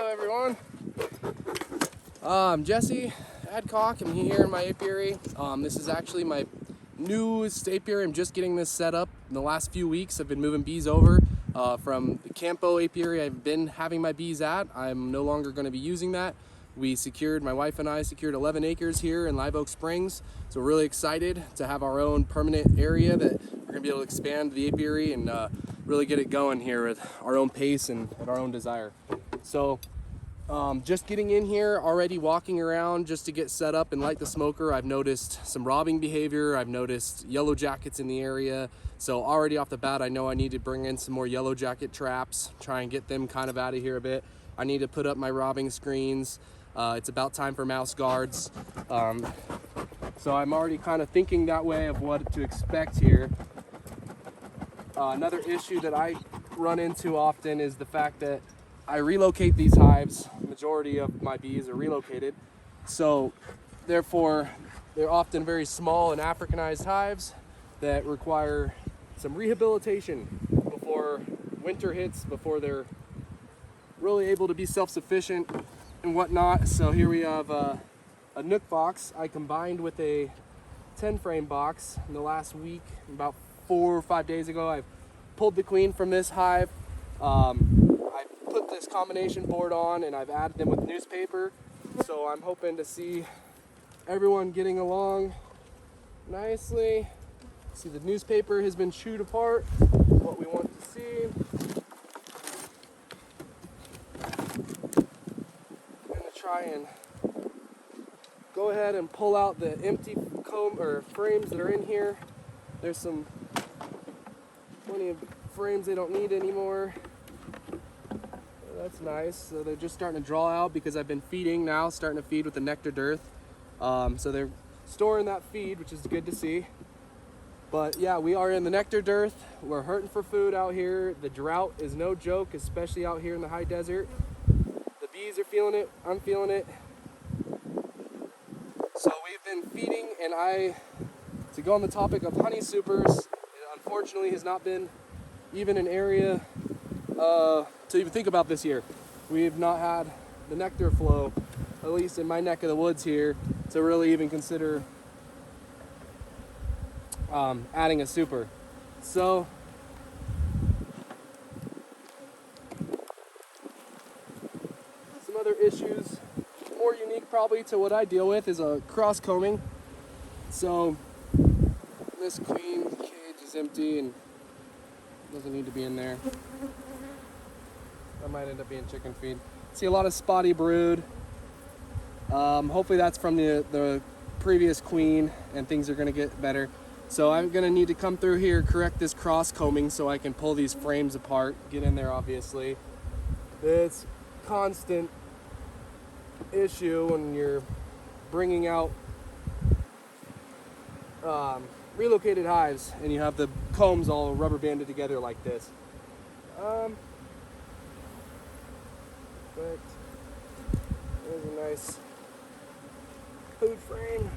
everyone. I'm Jesse Adcock. I'm here in my apiary. This is actually my newest apiary. I'm just getting this set up. In the last few weeks, I've been moving bees over from the Campo apiary I've been having my bees at. I'm no longer going to be using that. My wife and I secured 11 acres here in Live Oak Springs. So we're really excited to have our own permanent area that we're going to be able to expand the apiary and really get it going here at our own pace and at our own desire. So just getting in here, already walking around just to get set up and light the smoker, I've noticed some robbing behavior. I've noticed yellow jackets in the area. So already off the bat, I know I need to bring in some more yellow jacket traps, try and get them kind of out of here a bit. I need to put up my robbing screens. It's about time for mouse guards. So I'm already kind of thinking that way of what to expect here. Another issue that I run into often is the fact that I relocate these hives. The majority of my bees are relocated. So therefore, they're often very small and Africanized hives that require some rehabilitation before winter hits, before they're really able to be self-sufficient and whatnot. So here we have a Nook box I combined with a 10-frame box in the last week. About 4 or 5 days ago, I pulled the queen from this hive. I put this combination board on and I've added them with newspaper. So I'm hoping to see everyone getting along nicely. See, the newspaper has been chewed apart, what we want to see. Try and go ahead and pull out the empty comb or frames that are in here. There's plenty of frames they don't need anymore. That's nice. So they're just starting to draw out because I've been feeding now, starting to feed with the nectar dearth. So they're storing that feed, which is good to see. But yeah, we are in the nectar dearth. We're hurting for food out here. The drought is no joke, especially out here in the high desert. Bees are feeling it, I'm feeling it. So we've been feeding, and to go on the topic of honey supers, it unfortunately has not been even an area to even think about this year. We've not had the nectar flow, at least in my neck of the woods here, to really even consider adding a super. So other issues, more unique probably to what I deal with, is a cross combing. So this queen cage is empty and doesn't need to be in there. That might end up being chicken feed. See a lot of spotty brood. Hopefully that's from the previous queen and things are going to get better. So I'm going to need to come through here, correct this cross combing so I can pull these frames apart, get in there obviously. It's constant issue when you're bringing out relocated hives and you have the combs all rubber banded together like this. But there's a nice food frame.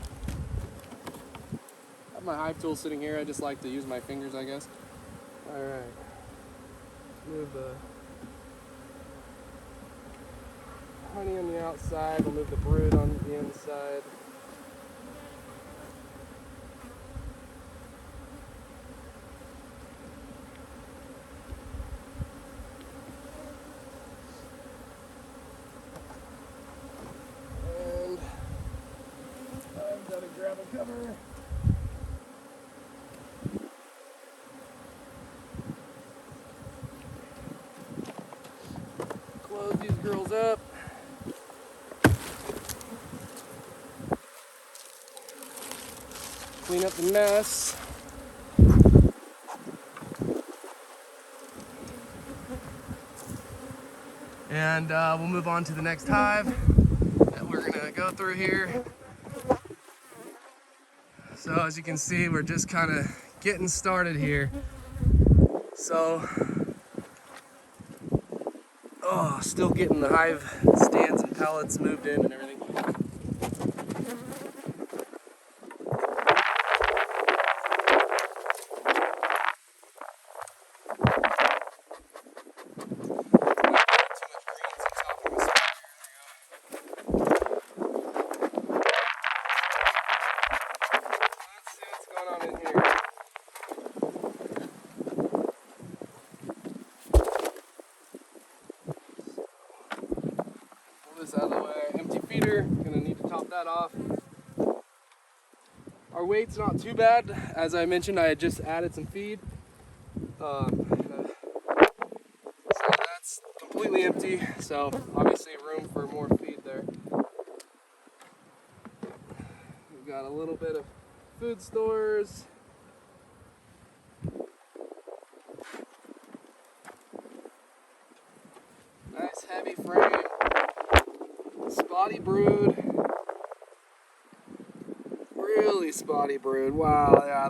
I have my hive tool sitting here. I just like to use my fingers, I guess. All right, move the honey on the outside, we'll move the brood on the inside. And I've got a gravel cover. Close these girls up. Clean up the mess. And we'll move on to the next hive that we're gonna go through here. So as you can see, we're just kind of getting started here. So, still getting the hive stands and pallets moved in and everything. this out of the way. Empty feeder, gonna need to top that off. Our weight's not too bad. As I mentioned, I had just added some feed. So that's completely empty, so obviously room for more feed there. We've got a little bit of food stores. Nice heavy frame. Spotty brood. Really spotty brood. Wow, yeah,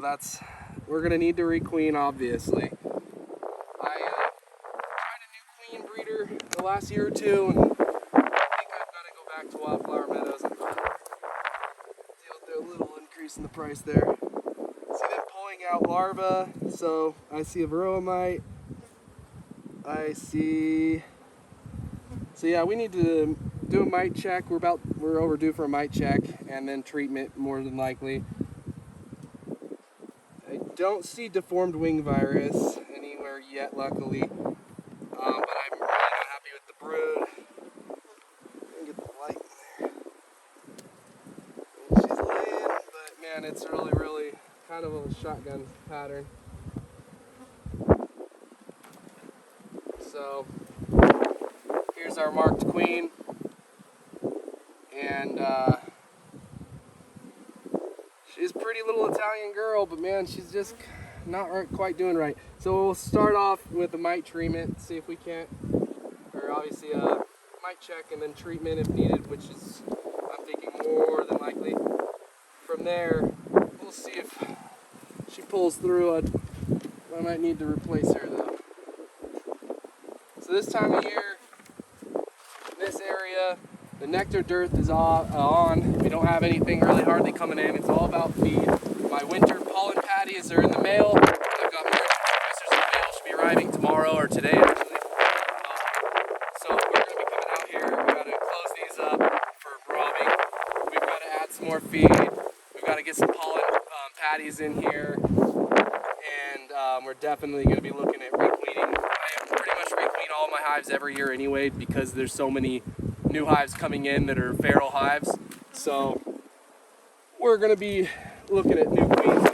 we're gonna need to requeen, obviously. I tried a new queen breeder the last year or two, and I think I've got to go back to Wildflower Meadows and deal with their little increase in the price there. See them pulling out larvae, so I see a varroa mite. So yeah, we need to do a mite check. We're overdue for a mite check and then treatment more than likely. I don't see deformed wing virus anywhere yet, luckily. But I'm really not happy with the brood. Get the light in there. She's laying, but man, it's really kind of a shotgun pattern. So here's our marked queen, and she's a pretty little Italian girl, but man, she's just not quite doing right. So we'll start off with a mite treatment, see if we can't, or obviously a mite check and then treatment if needed, which is, I'm thinking, more than likely. From there, we'll see if she pulls through. I might need to replace her though. So this time of year, in this area, the nectar dearth is on. We don't have anything really hardly coming in. It's all about feed. My winter pollen patties are in the mail. I've got more producers in the mail. Should be arriving tomorrow or today, actually. So we're going to be coming out here. We've got to close these up for robbing. We've got to add some more feed. We've got to get some pollen patties in here. And we're definitely going to be looking at requeening. I pretty much requeen all my hives every year anyway because there's so many new hives coming in that are feral hives. So we're going to be looking at new queens